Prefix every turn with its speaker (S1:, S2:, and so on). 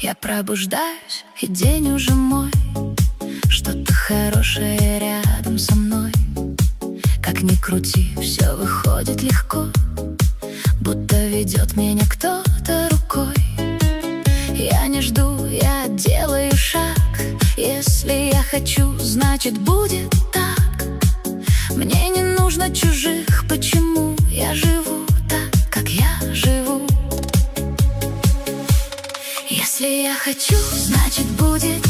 S1: Я пробуждаюсь, и день уже мой. Что-то хорошее рядом со мной. Как ни крути, все выходит легко, будто ведет меня кто-то рукой. Я не жду, я делаю шаг. Если я хочу, значит будет так. Мне не нужно чужих, почему я живу так, как я живу. Если я хочу, значит будет